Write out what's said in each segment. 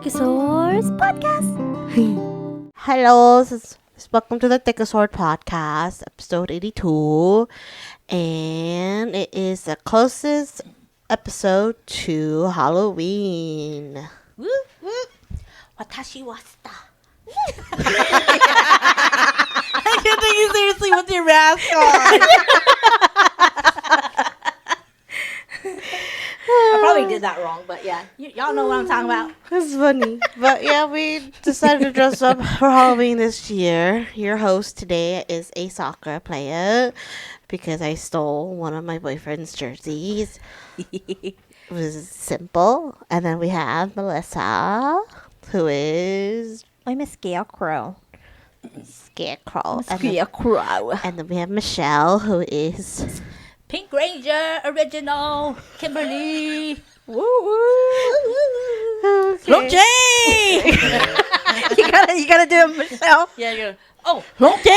Thicosaurs Podcast. Hello, welcome to the Thicosaurs Podcast, episode 82. And it is the closest episode to Halloween. Woo woo. Watashi wasta. I can't take you seriously with your mask on. I probably did that wrong, but yeah, y'all know what I'm talking about. It's funny. But yeah, we decided to dress up for Halloween this year. Your host today is a soccer player because I stole one of my boyfriend's jerseys. It was simple. And then we have Melissa, who is... I'm a scarecrow. Scarecrow. Scarecrow. And then we have Michelle, who is... Pink Ranger original Kimberly. Woo woo. Okay. Long J! you gotta do it, Michelle. Yeah, you're. Oh, Long J!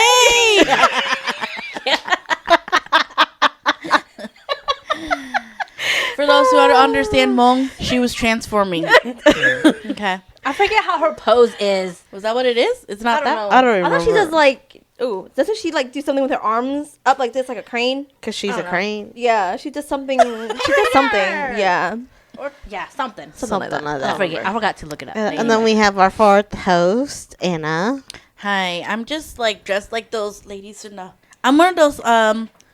For those who don't understand Hmong, she was transforming. Okay. I forget how her pose is. Was that what it is? It's not I don't that? know. I don't I remember. thought she does like, doesn't she like do something with her arms up like this, like a crane? Because she's a know. crane. Yeah, she does something. She does something. Yeah. Or yeah, something. Something like that. I forget. I forgot to look it up. And then we have our fourth host, Anna. Hi, I'm just like dressed like those ladies in the. I'm one of those,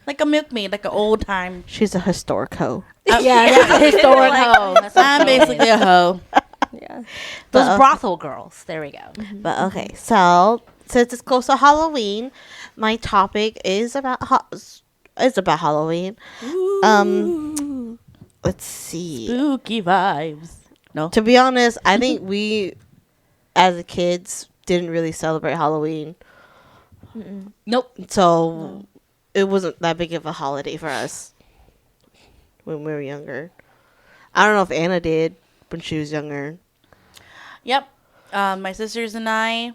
like a milkmaid, like an old time. She's a historic hoe. yeah, that's a historic hoe. That's I'm basically a hoe. Yeah. Those But, brothel girls. There we go. But okay, so since it's close to Halloween, my topic is about Halloween. Let's see. Spooky vibes. No. To be honest, I think we, as kids, didn't really celebrate Halloween, Nope. so it wasn't that big of a holiday for us when we were younger. I don't know if Anna did when she was younger. Yep. My sisters and I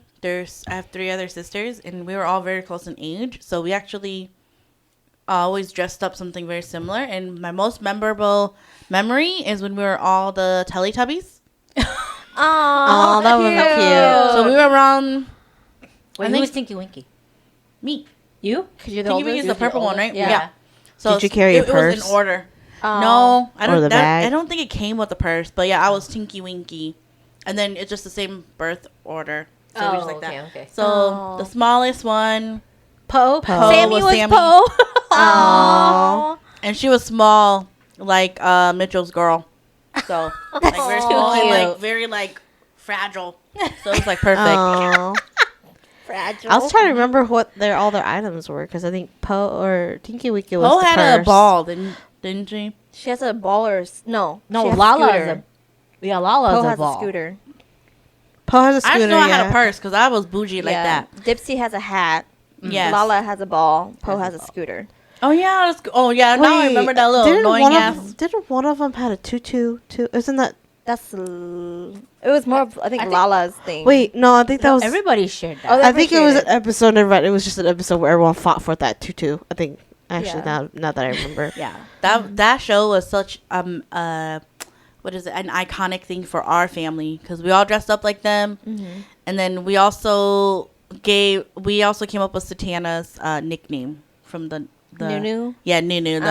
have 3 other sisters, and we were all very close in age. So we actually always dressed up something very similar. And my most memorable memory is when we were all the Teletubbies. Oh, that was cute. So we were around Wait, I think- who's Tinky Winky? me. You? Because you're the Tinky oldest. Winky is the purple one, right? Yeah. So Did you carry a it was purse? in order. Oh. No, I Or don't. the bag? I don't think it came with a purse, but yeah, I was Tinky Winky, and then it's just the same birth order. So we just like that. okay. So Oh. the smallest one, Poe. Poe Sammy was was Sammy. Poe. Aww. and she was small, like Mitchell's girl. So like very small and like very like fragile. So it was like perfect. Aw. Fragile. I was trying to remember what all their items were because I think Poe or Tinky Winky was Poe the had purse. a ball, didn't she? She has a ball or no? No, she has Lala scooter. is a. Yeah, Lala Poe is a has ball. a scooter. Poe has a I scooter. just know I had yeah. a purse because I was bougie like Yeah. that. Dipsy has a hat. Yes. Lala has a ball. Poe Has has a a ball. scooter. Oh yeah. Now I remember that little annoying ass. Didn't one of them had a tutu? Too? Isn't that? That's it was more of I think Lala's thing. Wait, no, I think that was. Everybody shared that. Oh, I think it was an appreciate episode. Never mind. It was just an episode where everyone fought for that tutu. I think. Actually, Yeah. now that I remember. yeah. That show was such what is it, an iconic thing for our family because we all dressed up like them, and then we also came up with Satana's nickname from the Nunu. Yeah, Nunu. The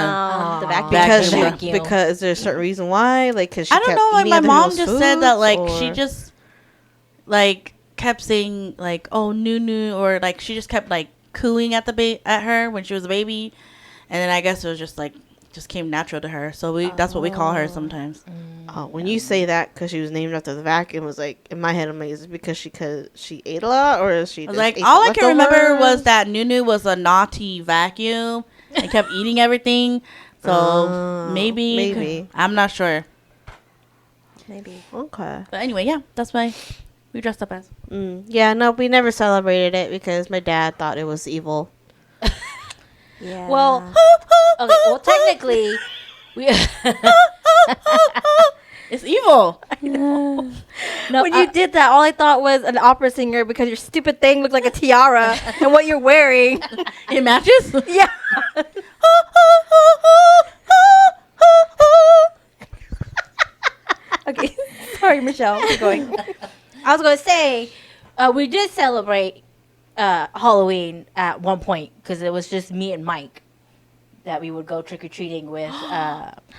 vacuum. Because Vacuum. because is there a certain reason why? Like, because she I don't kept know. Like eating my other mom people's just said that foods, like she or- just like kept saying like oh Nunu or like she just kept like cooing at at her when she was a baby, and then I guess it was just like just came natural to her. So that's what we call her sometimes. Oh, when you say that because she was named after the vacuum, it was like in my head. I'm like, is it because she ate a lot, or is she just Like ate all the I can remember leftovers? was that Nunu was a naughty vacuum and kept eating everything. So maybe I'm not sure. Maybe. Okay. But anyway, yeah, that's why we dressed up as. Yeah, no, we never celebrated it because my dad thought it was evil. Yeah. Well, okay. Well, technically, we. It's evil. No, when you did that, all I thought was an opera singer because your stupid thing looked like a tiara and what you're wearing. It matches. Yeah. Okay. Sorry, Michelle. Keep going. I was gonna say, we did celebrate Halloween at one point because it was just me and Mike that we would go trick or treating with,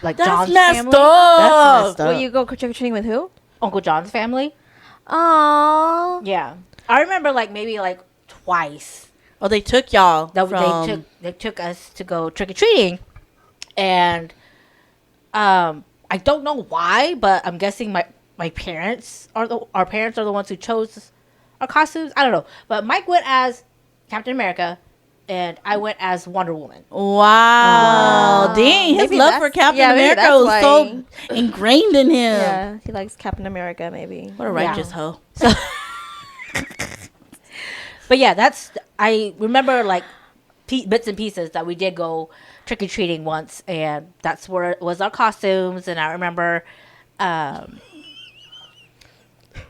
like That's John's messed family, up. That's messed up. Will you go trick or treating with who? Uncle John's family. Aww. Yeah, I remember like maybe like twice Oh, they took y'all that from... they took us to go trick or treating, and I don't know why, but I'm guessing my parents are our parents are the ones who chose our costumes. I don't know, but Mike went as Captain America, and I went as Wonder Woman. Wow. Dang, his Maybe love for that's- Captain yeah, maybe America that's was why. so ingrained in him. Yeah, he likes Captain America, maybe. What a righteous hoe. But yeah, I remember like bits and pieces that we did go trick or treating once, and that's where it was our costumes. And I remember,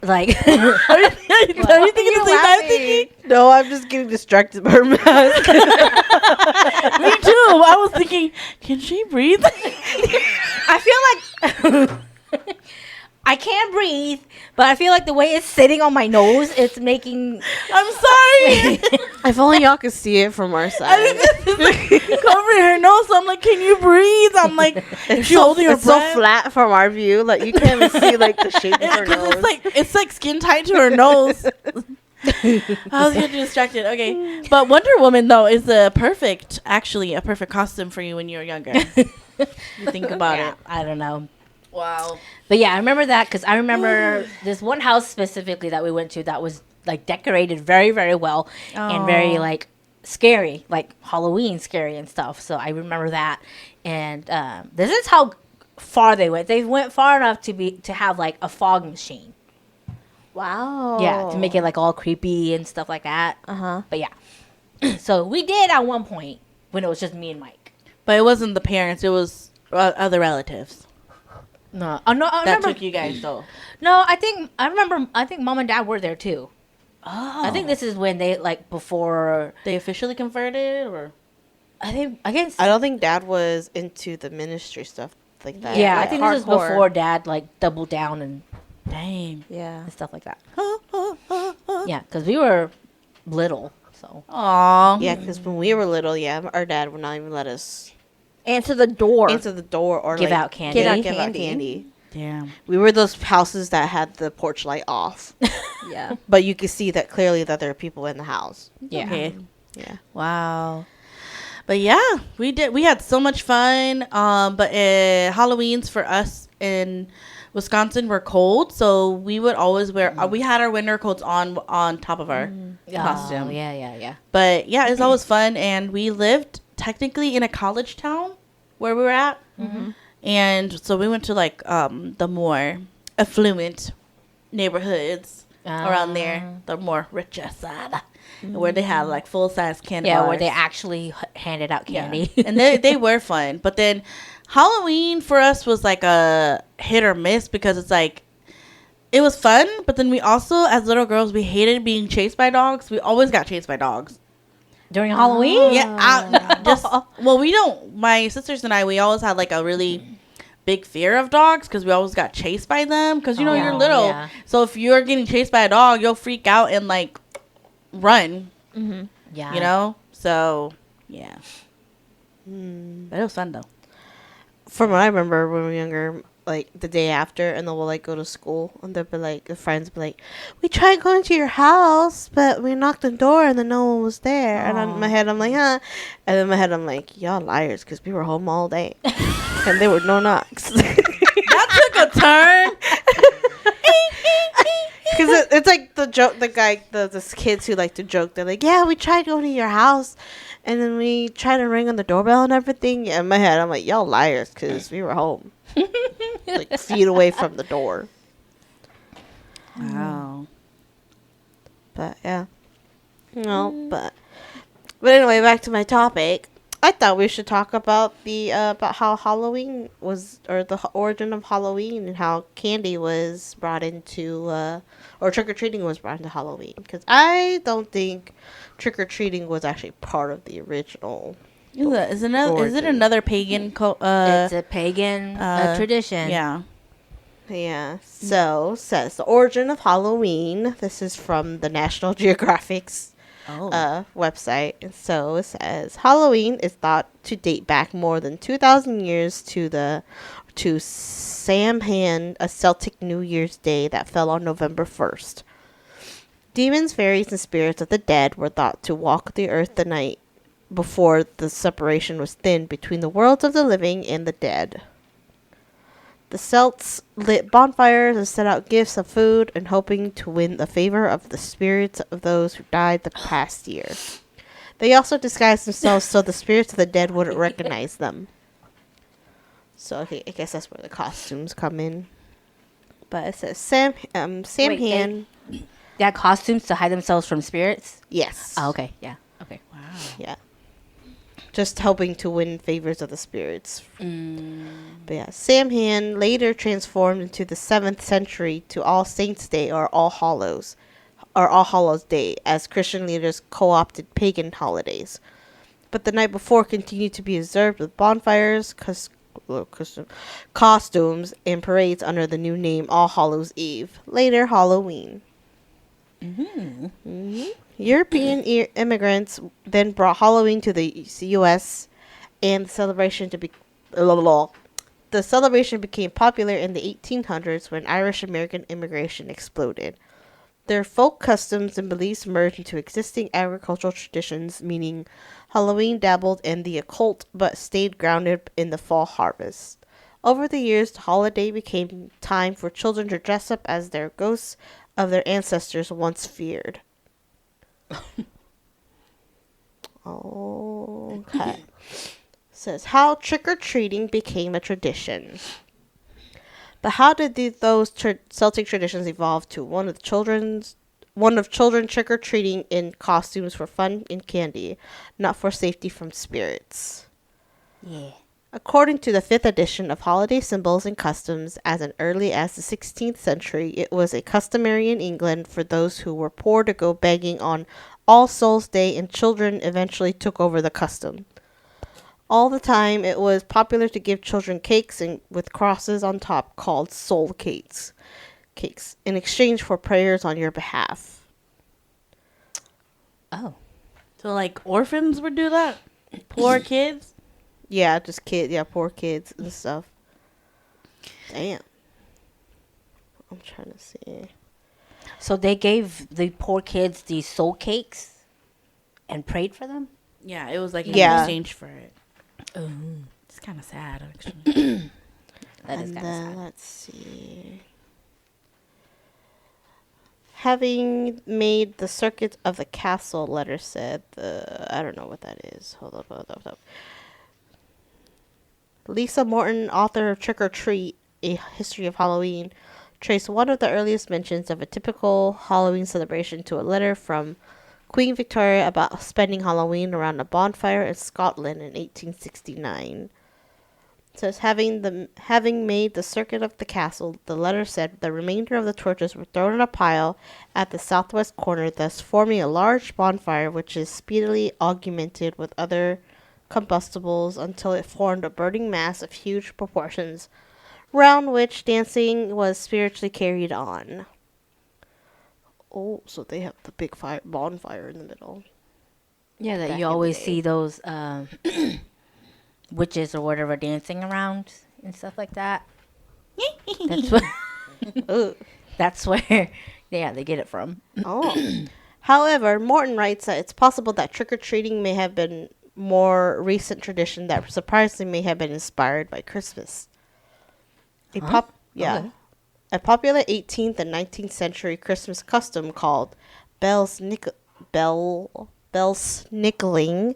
like, Are you thinking the same I'm thinking? No, I'm just getting distracted by her mask. Me too. I was thinking, can she breathe? I feel like I can breathe, but I feel like the way it's sitting on my nose, it's making. I'm sorry. If only y'all could see it from our I side. think this is like covering her nose. So I'm like, can you breathe? I'm like, is It's she so, holding her it's so breath? flat from our view, like you can't even see like the shape of her Because nose. it's like skin tight to her nose. I was getting distracted. Okay, but Wonder Woman though is actually a perfect costume for you when you were younger. You think about Yeah, it. I don't know. Wow. But yeah, I remember that because I remember this one house specifically that we went to that was like decorated very, very well and very Aw. like scary, like Halloween scary and stuff. So I remember that. And this is how far they went. They went far enough to have like a fog machine. Wow. Yeah, to make it like all creepy and stuff like that. Uh-huh. But yeah, so we did at one point when it was just me and Mike. But it wasn't the parents. It was other relatives No, oh no, I that remember. took you guys though. No, I think mom and dad were there too. Oh. I think this is when they like before. They officially converted, or I guess. I don't think Dad was into the ministry stuff like that. Yeah, I think this is Hardcore. before dad like doubled down and dang. Yeah. stuff like that. Yeah, because we were little, so. Aw. Yeah, because when we were little, our dad would not even let us Answer the door. answer the door or Give like, out candy. Give out candy. Damn. We were those houses that had the porch light off, Yeah. but you could see that clearly that there are people in the house. Yeah. Okay. Yeah. Wow. But yeah, we had so much fun. But Halloween's for us in Wisconsin were cold, so we would always wear. We had our winter coats on top of our costume. Oh, yeah. But yeah, it's always fun, and we lived technically in a college town where we were at, and so we went to like the more affluent neighborhoods around there, the more richer side, where they had like full size candy Yeah, bars. where they actually handed out candy. Yeah. And they were fun. But then Halloween for us was like a hit or miss because it's like, it was fun, but then we also, as little girls, we hated being chased by dogs. We always got chased by dogs. During Halloween? We don't, my sisters and I, we always had like a really big fear of dogs because we always got chased by them because, you know, you're little. Yeah. So if you're getting chased by a dog, you'll freak out and like run, Yeah. you know? So, yeah. But it was fun though. From what I remember when we were younger, like the day after, and then we'll like go to school, and they'll be like, the friends be like, we tried going to your house, but we knocked on the door, and then no one was there. And in my head, I'm like, huh? And in my head, I'm like, y'all liars, because we were home all day, and there were no knocks. That took a turn. Because it's like the joke, the kids who like to joke, they're like, yeah, we tried going to your house, and then we tried to ring on the doorbell and everything. Yeah, in my head, I'm like, y'all liars, because we were home. Like feet away from the door. Wow. But yeah. No, but anyway, back to my topic. I thought we should talk about about how Halloween was, or the origin of Halloween, and how candy was brought into, or trick or treating was brought into Halloween. Because I don't think trick or treating was actually part of the original. Is it another pagan it's a pagan tradition. Yeah. Yeah. So, says the origin of Halloween. This is from the National Geographic's website. And so it says Halloween is thought to date back more than 2,000 years to Samhain, a Celtic New Year's Day that fell on November 1st. Demons, fairies, and spirits of the dead were thought to walk the earth the night before the separation was thin between the worlds of the living and the dead. The Celts lit bonfires and set out gifts of food and hoping to win the favor of the spirits of those who died the past year. They also disguised themselves so the spirits of the dead wouldn't recognize them. So okay, I guess that's where the costumes come in. But it says Samhain. They had costumes to hide themselves from spirits? Yes. Oh, okay. Yeah. Okay. Wow. Yeah. Just hoping to win favors of the spirits. But yeah, Samhain later transformed into the 7th century to All Saints' Day or All Hallows Day as Christian leaders co-opted pagan holidays. But the night before continued to be observed with bonfires, costumes, and parades under the new name All Hallows Eve. Later, Halloween. European immigrants then brought Halloween to the U.S. and the celebration became popular in the 1800s when Irish American immigration exploded. Their folk customs and beliefs merged into existing agricultural traditions, meaning Halloween dabbled in the occult but stayed grounded in the fall harvest. Over the years, the holiday became time for children to dress up as their ghosts of their ancestors once feared. Okay. Says how trick-or-treating became a tradition. But how did those Celtic traditions evolve to one of children trick-or-treating in costumes for fun and candy, not for safety from spirits? Yeah. According to the 5th edition of Holiday Symbols and Customs, as early as the 16th century, it was a customary in England for those who were poor to go begging on All Souls' Day, and children eventually took over the custom. All the time, it was popular to give children cakes and with crosses on top called soul cakes, in exchange for prayers on your behalf. Oh. So like orphans would do that? Poor kids? Yeah, just kids. Yeah, poor kids and stuff. Damn. I'm trying to see. So they gave the poor kids these soul cakes and prayed for them? Yeah, it was like in Yeah. exchange for it. It's kind of sad, actually. That is And kind of then sad. let's see. Having made the circuit of the castle, letter said. I don't know what that is. Hold up. Lisa Morton, author of Trick or Treat, A History of Halloween, traced one of the earliest mentions of a typical Halloween celebration to a letter from Queen Victoria about spending Halloween around a bonfire in Scotland in 1869. It says, having made the circuit of the castle, the letter said the remainder of the torches were thrown in a pile at the southwest corner, thus forming a large bonfire which is speedily augmented with other combustibles until it formed a burning mass of huge proportions, round which dancing was spiritually carried on. Oh, so they have the big bonfire in the middle. Yeah, that back you in the always day. see those witches or whatever dancing around and stuff like that. That's what. Ugh. That's where, yeah, they get it from. Oh. However, Morton writes that it's possible that trick-or-treating may have been more recent tradition that surprisingly may have been inspired by Christmas. Okay. A popular 18th and 19th century Christmas custom called bell snickling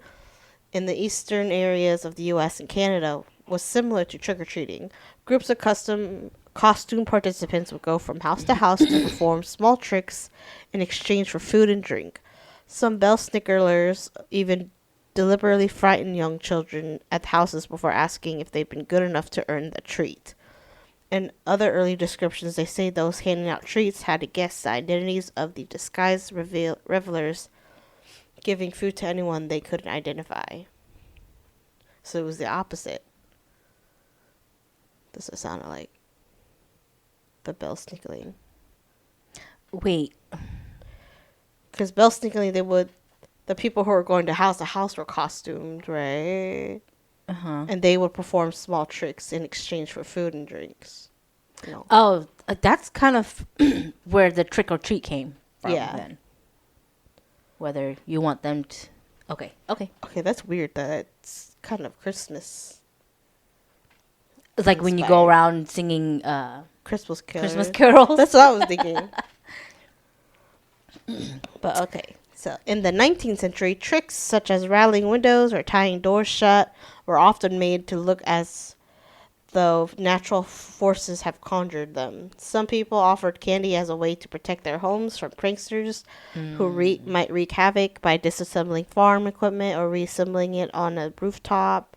in the eastern areas of the U.S. and Canada was similar to trick-or-treating. Groups of costume participants would go from house to house to perform small tricks in exchange for food and drink. Some bell snickerlers even deliberately frighten young children at houses before asking if they've been good enough to earn the treat. In other early descriptions, they say those handing out treats had to guess the identities of the disguised revelers, giving food to anyone they couldn't identify. So it was the opposite. This is sounded like. the bell snickling. Wait. Because bell snickling, the people who were going to house were costumed, right? Uh-huh. And they would perform small tricks in exchange for food and drinks. No. Oh, that's kind of where the trick or treat came from. Yeah. Then. Whether you want them to. Okay. Okay, that's weird that it's kind of Christmas. It's like when you go Inspired. around singing Christmas carols. Christmas carols. That's what I was thinking. But okay. So, in the 19th century, tricks such as rattling windows or tying doors shut were often made to look as though natural forces have conjured them. Some people offered candy as a way to protect their homes from pranksters who might wreak havoc by disassembling farm equipment or reassembling it on a rooftop.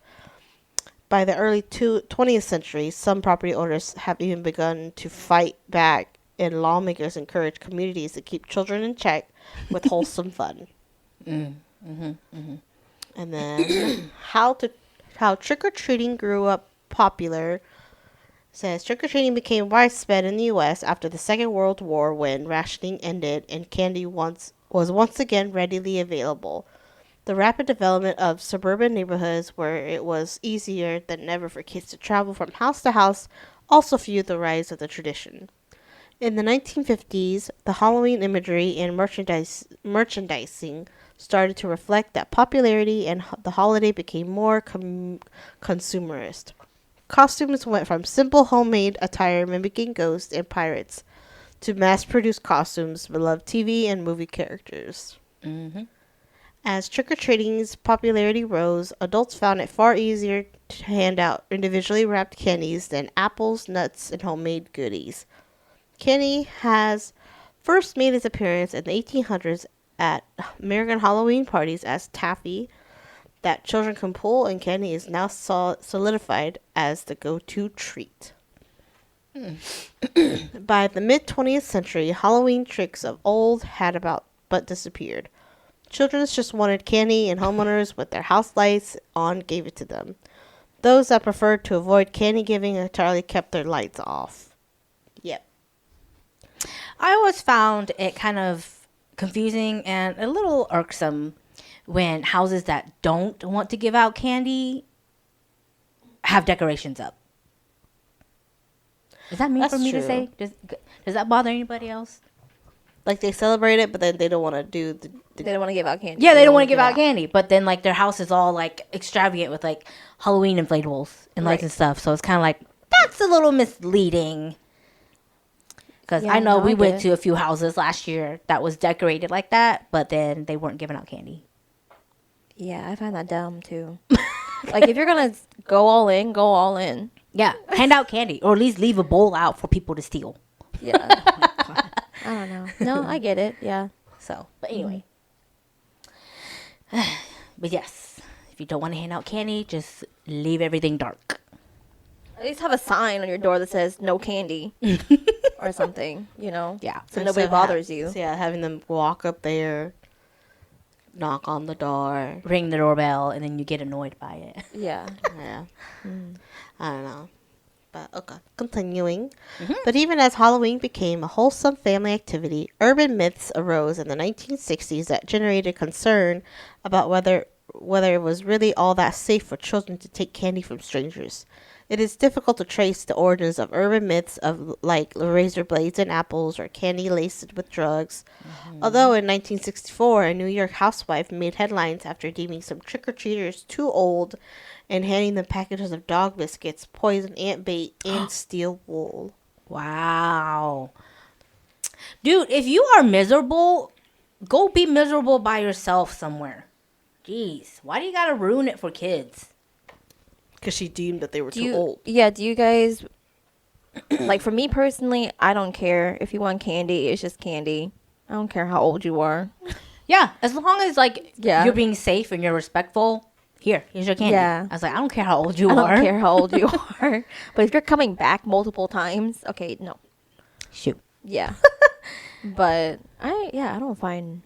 By the early 20th century, some property owners have even begun to fight back, and lawmakers encourage communities to keep children in check with wholesome fun. And then how trick-or-treating grew up popular says trick-or-treating became widespread in the U.S. after the Second World War when rationing ended and candy was once again readily available. The rapid development of suburban neighborhoods where it was easier than ever for kids to travel from house to house also fueled the rise of the tradition. In the 1950s, the Halloween imagery and merchandising started to reflect that popularity, and the holiday became more consumerist. Costumes went from simple homemade attire mimicking ghosts and pirates to mass-produced costumes beloved TV and movie characters. As trick-or-treating's popularity rose, adults found it far easier to hand out individually wrapped candies than apples, nuts, and homemade goodies. Candy has first made its appearance in the 1800s at American Halloween parties as taffy that children can pull, and candy is now solidified as the go-to treat. By the mid-20th century, Halloween tricks of old had but disappeared. Children just wanted candy, and homeowners with their house lights on gave it to them. Those that preferred to avoid candy giving entirely kept their lights off. Yep. I always found it kind of confusing and a little irksome when houses that don't want to give out candy have decorations up. Is that mean That's for me to true. say? Does that bother anybody else? Like, they celebrate it, but then they don't want to do the They don't want to give out candy. Yeah, they don't want to give out candy, but then like their house is all like extravagant with like Halloween inflatables and lights Right. and stuff. So it's kind of like that's a little misleading. Because Yeah, I know no, we I went get to a few houses last year that was decorated like that, but then they weren't giving out candy. Yeah, I find that dumb too. Like if you're gonna go all in, go all in. Yeah, hand out candy or at least leave a bowl out for people to steal. Yeah. I don't know. No, I get it. Yeah. So, but anyway. But yes, if you don't want to hand out candy, just leave everything dark. At least have a sign on your door that says no candy or something, you know? Yeah. So nobody bothers you. So yeah, having them walk up there, knock on the door. Ring the doorbell and then you get annoyed by it. Yeah. Yeah. I don't know. But okay, continuing. But even as Halloween became a wholesome family activity, urban myths arose in the 1960s that generated concern about whether it was really all that safe for children to take candy from strangers. It is difficult to trace the origins of urban myths of like razor blades and apples or candy laced with drugs. Although in 1964, a New York housewife made headlines after deeming some trick-or-treaters too old and handing them packages of dog biscuits, poison ant bait, and steel wool. Wow. Dude, if you are miserable, go be miserable by yourself somewhere. Jeez, why do you gotta ruin it for kids? Because she deemed that they were Do too you, old. yeah, do you guys, like for me personally, I don't care. If you want candy, it's just candy. I don't care how old you are. Yeah, as long as like Yeah. you're being safe and you're respectful. Here's your candy. Yeah. I was like, I don't care how old you I are. don't care how old you are. But if you're coming back multiple times, okay, no. Shoot. Yeah. But I don't find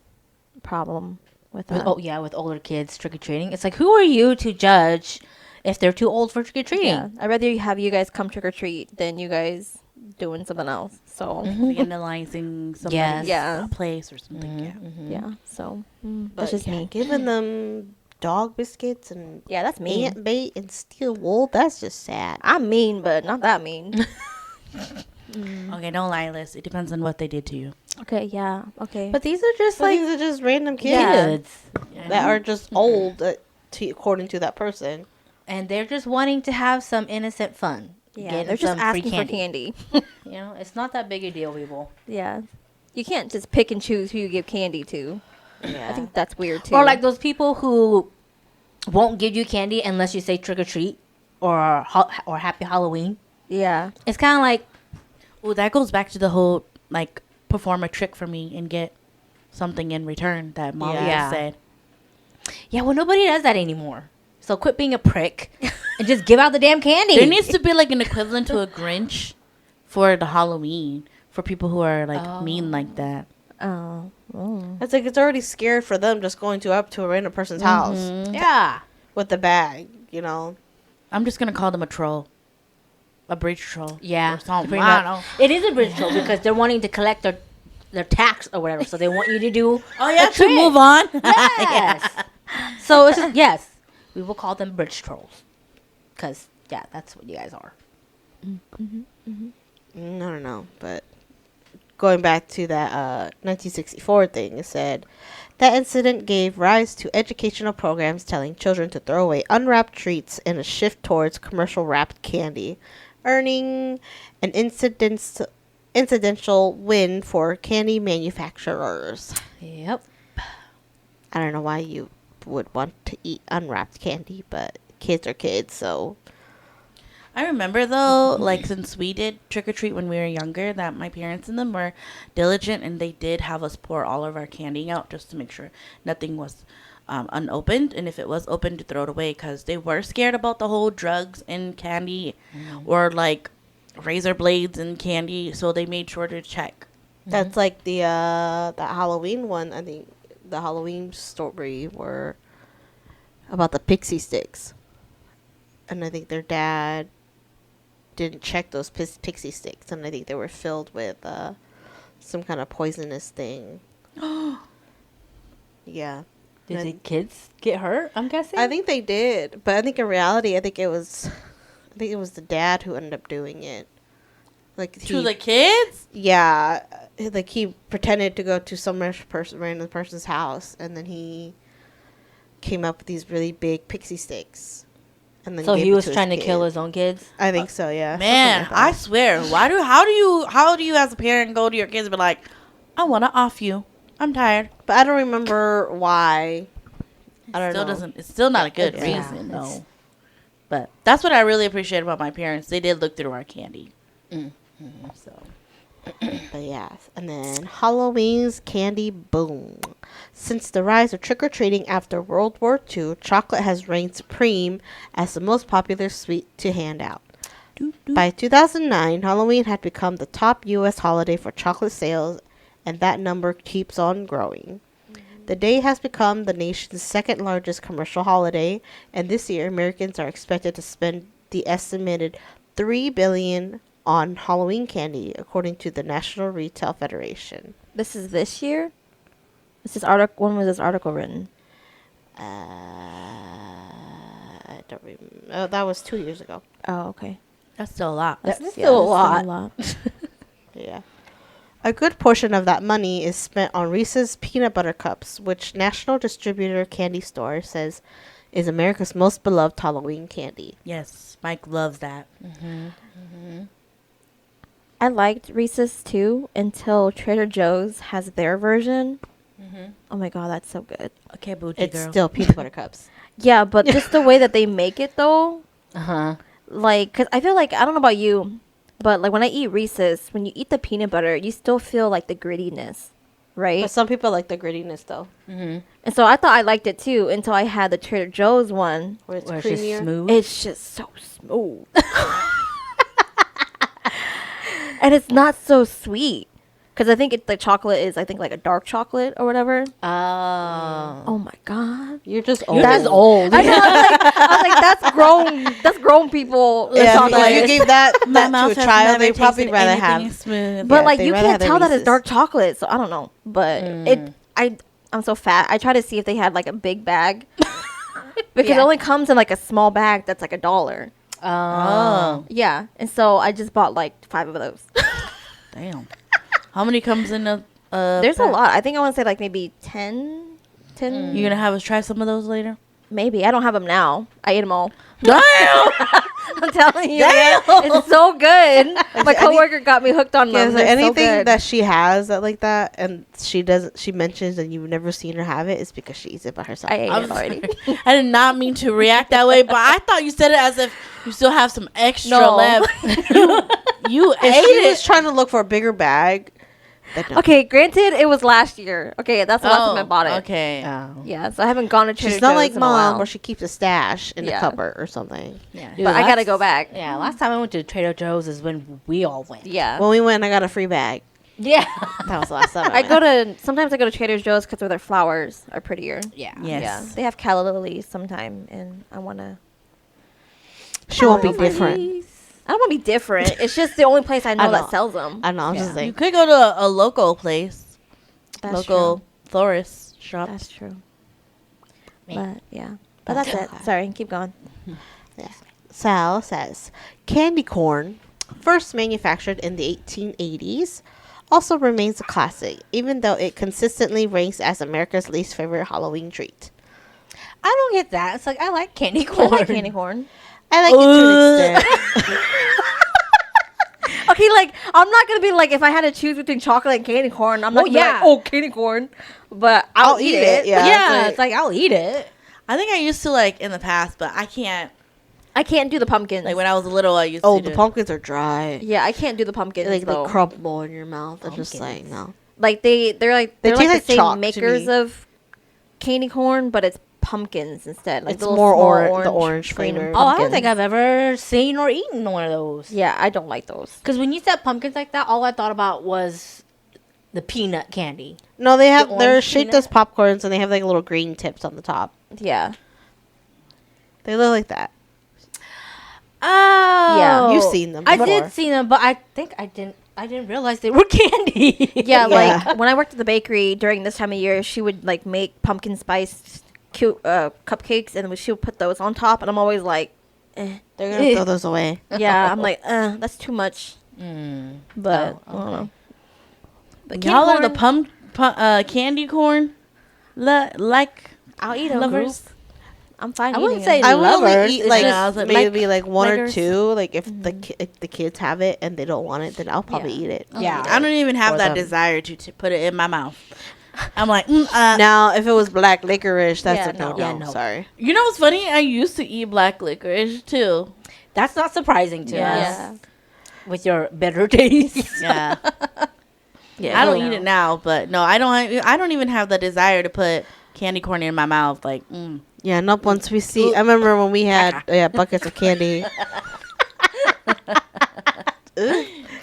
a problem with that. With older kids trick or treating. It's like, who are you to judge if they're too old for trick or treating? Yeah. I'd rather have you guys come trick or treat than you guys doing something else. So Vandalizing somebody's Yes. Yeah. place or something. Yeah. yeah, so But that's just yeah, me. giving them dog biscuits and Yeah, that's mean. ant bait and steel wool. That's just sad. I'm mean, but not that mean. Okay, don't lie, Liz. It depends on what they did to you. Okay, yeah, okay. But these are just So like these are just random kids Yeah. kids. that are just old, according to that person. And they're just wanting to have some innocent fun. yeah, Getting they're just some free asking for candy. You know, it's not that big a deal, people. Yeah, you can't just pick and choose who you give candy to. Yeah. I think that's weird too. Or like those people who won't give you candy unless you say trick or treat or or happy Halloween. yeah, It's kind of like, Well, that goes back to the whole like perform a trick for me and get something in return that Molly Yeah. just said. yeah, well, nobody does that anymore. So quit being a prick and just give out the damn candy. There needs to be like an equivalent to a Grinch for the Halloween for people who are like mean like that. oh, It's like it's already scared for them just going up to a random person's house Yeah. with the bag, you know. I'm just gonna call them a troll, a bridge troll. Yeah. or something. pretty I much. don't know. It is a bridge troll because they're wanting to collect their tax or whatever. So they want you to do. Oh yeah, a to trick. move on. Yes. So it's just, yes, we will call them bridge trolls. Because, yeah, that's what you guys are. I don't know, but going back to that 1964 thing, it said that incident gave rise to educational programs telling children to throw away unwrapped treats and a shift towards commercial wrapped candy, earning an incidental win for candy manufacturers. Yep. I don't know why you would want to eat unwrapped candy, but kids are kids, so I remember though, like since we did trick or treat when we were younger, that my parents and them were diligent and they did have us pour all of our candy out just to make sure nothing was unopened, and if it was open, to throw it away because they were scared about the whole drugs and candy or like razor blades and candy, so they made sure to check. that's like the that Halloween one. I think the Halloween story were about the pixie sticks, and I think their dad didn't check those pixie sticks, and I think they were filled with some kind of poisonous thing. Yeah, Did And the kids get hurt, I'm guessing? I think they did, but I think in reality, I think it was the dad who ended up doing it. Like To the kids? yeah, like he pretended to go to some random person's house, and then he came up with these really big pixie sticks, and then So gave he it was his trying to kill kid. his own kids? I think so, yeah. Man, Something like I that. swear, how do you as a parent go to your kids and be like, I want to off you. I'm tired. But I don't remember why. I don't Still know. doesn't. It's still not a good Yeah. reason, though. But that's what I really appreciate about my parents. They did look through our candy. So But yeah, and then Halloween's candy boom. Since the rise of trick-or-treating after World War II, chocolate has reigned supreme as the most popular sweet to hand out. By 2009, Halloween had become the top U.S. holiday for chocolate sales, and that number keeps on growing. The day has become the nation's second largest commercial holiday, and this year Americans are expected to spend the estimated $3 billion on Halloween candy, according to the National Retail Federation. this is this year. This is article. When was this article written? I don't remember. Oh, that was 2 years ago. Oh, okay. that's still a lot. That's Yeah, still a that's lot. Yeah. A good portion of that money is spent on Reese's Peanut Butter Cups, which National Distributor Candy Store says is America's most beloved Halloween candy. Yes, Mike loves that. I liked Reese's too until Trader Joe's has their version. Oh my god, that's so good. Okay, bougie It's girl. still peanut butter cups. Yeah, but just the way that they make it though, Uh-huh. like, cause I feel like, I don't know about you, but like when I eat Reese's, when you eat the peanut butter, you still feel like the grittiness, right? But some people like the grittiness, though, And so I thought I liked it too until I had the Trader Joe's one. where it's Where it's just creamier. smooth. It's just so smooth. And it's not so sweet. Because I think the chocolate is, I think, like a dark chocolate or whatever. Oh, My God. You're just old. you're just old. I know. I was like, that's grown. That's grown people. Yeah, chocolate. if you gave that My to mouth a has child, never they probably tasted rather anything have. smooth. But Yeah, like they you rather can't have the tell that it's Reese's. dark chocolate, so I don't know. But I'm so fat. I try to see if they had like a big bag because it Yeah. only comes in like a small bag that's like $1. Oh, Yeah, and so I just bought like 5 of those. damn. How many comes in a? There's a pack? lot. I think I want to say like maybe 10. You gonna have us try some of those later? Maybe. I don't have them now. I ate them all. Damn. I'm telling you, it's so good. My coworker got me hooked on Yeah, them. so They're so anything good. that she has that like that, and she mentions, and you've never seen her have it, is because she eats it by herself. I ate I'm it already. sorry. I did not mean to react that way, but I thought you said it as if you still have some extra No. left. You If ate she was it. trying to look for a bigger bag, then no. Okay, granted, it was last year. Okay, that's the last time I bought it. Okay. Oh. Yeah, so I haven't gone to Trader She's not Joe's like in a mom, while. where she keeps a stash in the Yeah. cupboard or something. Yeah. But I gotta go back. Yeah, last time I went to Trader Joe's is when we all went. Yeah. When we went, I got a free bag. Yeah. That was the last time. I go to sometimes I go to Trader Joe's because their flowers are prettier. Yeah. Yes. Yeah, they have calla lilies sometime, and I wanna. She won't be Calla different. lilies. I don't want to be different. It's just the only place I know know. that sells them. I know. I'm just You saying. could go to a local place, That's local true. florist shop. That's true. Man. But yeah, but that's it. Sorry, keep going. Sal says, candy corn, first manufactured in the 1880s, also remains a classic, even though it consistently ranks as America's least favorite Halloween treat. I don't get that. It's like I like candy I corn. like candy corn. I like it to an extent. Okay, like I'm not gonna be like if I had to choose between chocolate and candy corn, I'm not Well, gonna be yeah. like, oh, candy corn. But I'll eat it. Yeah, Yeah, it's it's like I'll eat it. I think I used to like in the past, but I can't. I can't do the pumpkins. Like when I was little, I used Oh, to. the do it. pumpkins are dry. Yeah, I can't do the pumpkins. Like though. they crumble in your mouth. They're just like, Pumpkins. no. Like they're like They they're taste like like the chalk same to makers me. of candy corn, but it's pumpkins instead. Like It's little more small the orange green flavor. Oh, I don't pumpkins. think I've ever seen or eaten one of those. Yeah, I don't like those. Because when you said pumpkins like that, all I thought about was the peanut candy. No, they have. The They're orange shaped peanut? as popcorns, and they have like little green tips on the top. Yeah, They look like that. Oh, Yeah. You've seen them I before. did see them, but I think I didn't realize they were candy. yeah. Yeah. Like when I worked at the bakery during this time of year, she would like make pumpkin spice cute cupcakes, and she would put those on top, and I'm always like, They're gonna throw those away. yeah, I'm like, that's too much. Mm. But Oh, I don't know. But Y'all are the candy corn, candy corn, like I'll eat them. lovers. I'm fine. I wouldn't eating say it. I would only lovers, eat it's like just I was like, maybe like one or likers. two. Like if if the kids have it and they don't want it, then I'll probably Yeah. eat it. Yeah. I don't even have For that them. desire to put it in my mouth. I'm like, Now, if it was black licorice, that's Yeah, a no. no. Yeah, no. Sorry. you know what's funny? I used to eat black licorice too. That's not surprising to Yeah. us Yeah. with your better taste. Yeah, Yeah, I don't no. eat it now, but no, I don't. I don't even have the desire to put candy corn in my mouth. Like, Yeah, not once we see. I remember when we had buckets of candy.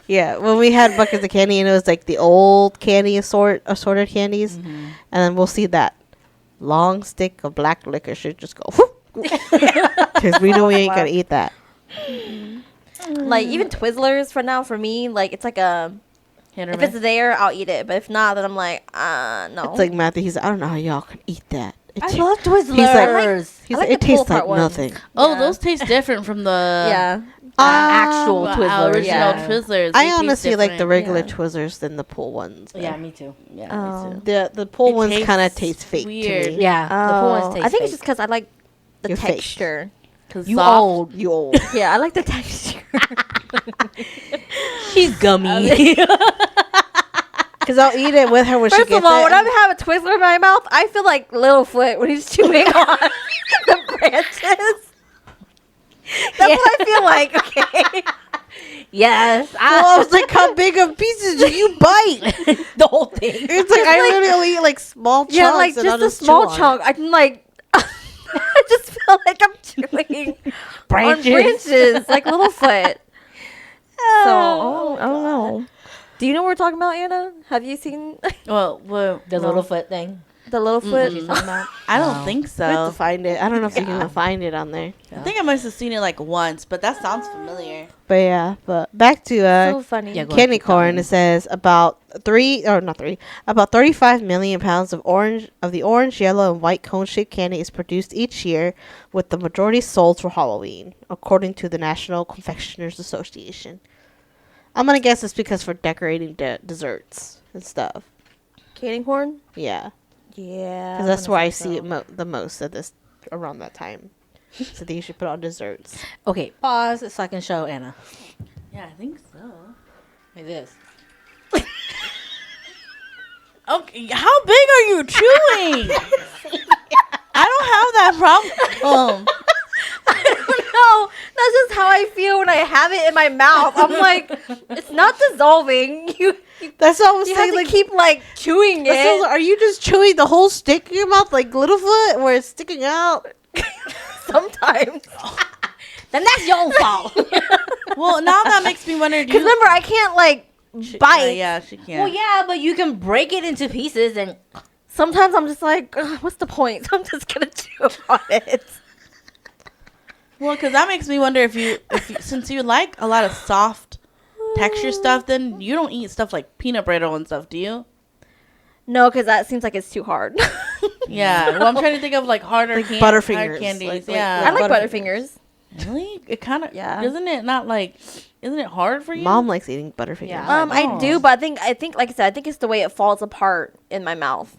Yeah, when we had buckets of candy and it was like the old candy assorted candies, and then we'll see that long stick of black liquor should just go because we know we ain't gonna eat that. Like even Twizzlers for me, like it's like a hit or if miss. it's there, I'll eat it. But if not, then I'm like, no. It's like Matthew. He's like, I don't know how y'all can eat that. It I ta- love Twizzlers. He's I like, like it the pull tastes like apart ones. nothing. Oh, Yeah. those taste different from the yeah. Actual well, Twizzlers. original Yeah. Twizzlers. I They taste honestly like the different. regular Yeah. Twizzlers than the pull ones. Yeah, me too. Yeah, Oh. me too. The pull It ones tastes kind of taste fake weird. to me. Yeah, the pull ones Oh, taste I think it's fake. just because I like the You're fake. texture. 'Cause You soft. old. You old. Yeah, I like the texture. She's gummy. Because I'll eat it with her when she First gets of all, it. when I have a Twizzler in my mouth, I feel like Littlefoot when he's chewing on the branches. That's what I feel like. Okay. Yes, I was like, how big of pieces do you bite? the whole thing. It's like I literally only eat like small chunks. Yeah, like and I'll just a chew small on chunk. I can like. I just feel like I'm chewing Branches. on branches, like Littlefoot. So I don't know. Do you know what we're talking about, Anna? Have you seen Well, The little foot thing. the little foot? She's talking about. I don't No. think I have so. to find it. I don't know if you can find it on there. I think I must have seen it like once, but that sounds familiar. But yeah, but back to So funny. Yeah, go candy ahead, keep going. corn. It says about 35 million pounds of the orange, yellow, and white cone-shaped candy is produced each year, with the majority sold for Halloween, according to the National Confectioners Association. I'm gonna guess it's because for decorating desserts and stuff. Candy corn? Yeah, Yeah. because that's where I see it the most at this around that time. So they should put on desserts. Okay, pause so I can show Anna. Yeah, I think so. Like this. Okay, how big are you chewing? I don't have that problem. No, that's just how I feel when I have it in my mouth. I'm like, it's not dissolving. You That's what I was have saying. to Like, keep like chewing that sounds it. like- are you just chewing the whole stick in your mouth like Littlefoot, where it's sticking out? Sometimes. Then that's your fault. Well, now that makes me wonder. Do Because you, remember, I can't like bite. yeah, she can't. Well, yeah, but you can break it into pieces and Sometimes I'm just like, "Ugh, what's the point? I'm just gonna chew on it. Well, because that makes me wonder if you, since you like a lot of soft texture stuff, then you don't eat stuff like peanut brittle and stuff, do you? No, because that seems like it's too hard. Yeah. Well, I'm trying to think of like harder Like hard Butterfingers, candies. like- yeah. I like Butterfingers. Butterfingers. Really? It kind of. Yeah. Isn't it not like? Isn't it hard for you? Mom likes eating Butterfingers. Yeah. I I know. do, but I think, like I said, I think it's the way it falls apart in my mouth,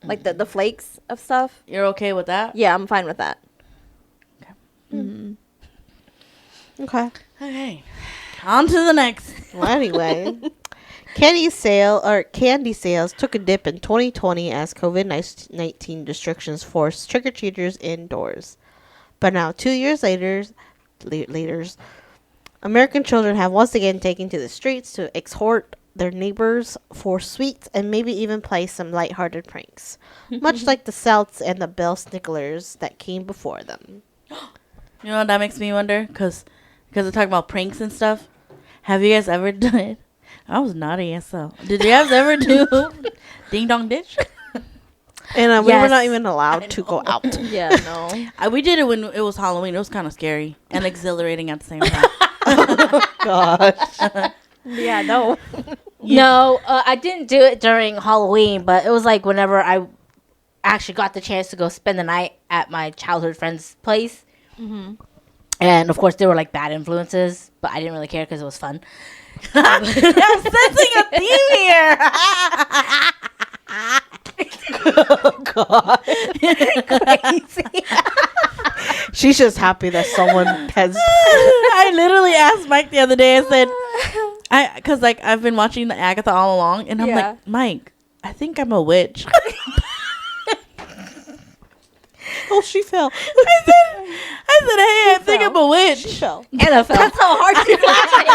like the flakes of stuff. You're okay with that? Yeah, I'm fine with that. Okay. Okay. On to the next. Well, anyway, candy sales took a dip in 2020 as COVID-19 restrictions forced trick-or-treaters indoors. But now, 2 years later, American children have once again taken to the streets to exhort their neighbors for sweets and maybe even play some lighthearted pranks, much like the Celts and the Bell Snicklers that came before them. You know what that makes me wonder? Because they're talking about pranks and stuff. Have you guys ever done it? I was naughty as hell. Did you guys ever do Ding Dong Ditch? And we were Yes. not even allowed to go out. Yeah, no. We did it when it was Halloween. It was kind of scary and exhilarating at the same time. Gosh. Yeah, no. No, I didn't do it during Halloween, but it was like whenever I actually got the chance to go spend the night at my childhood friend's place. And of course, there were like bad influences, but I didn't really care because it was fun. I'm sensing a theme here. She's just happy that someone has. I literally asked Mike the other day. I said, because like I've been watching the Agatha all along, and I'm Yeah. like, Mike, I think I'm a witch. Oh, she fell. I said, hey, I think I'm a witch. She fell. NFL. That's how hard she's laughing.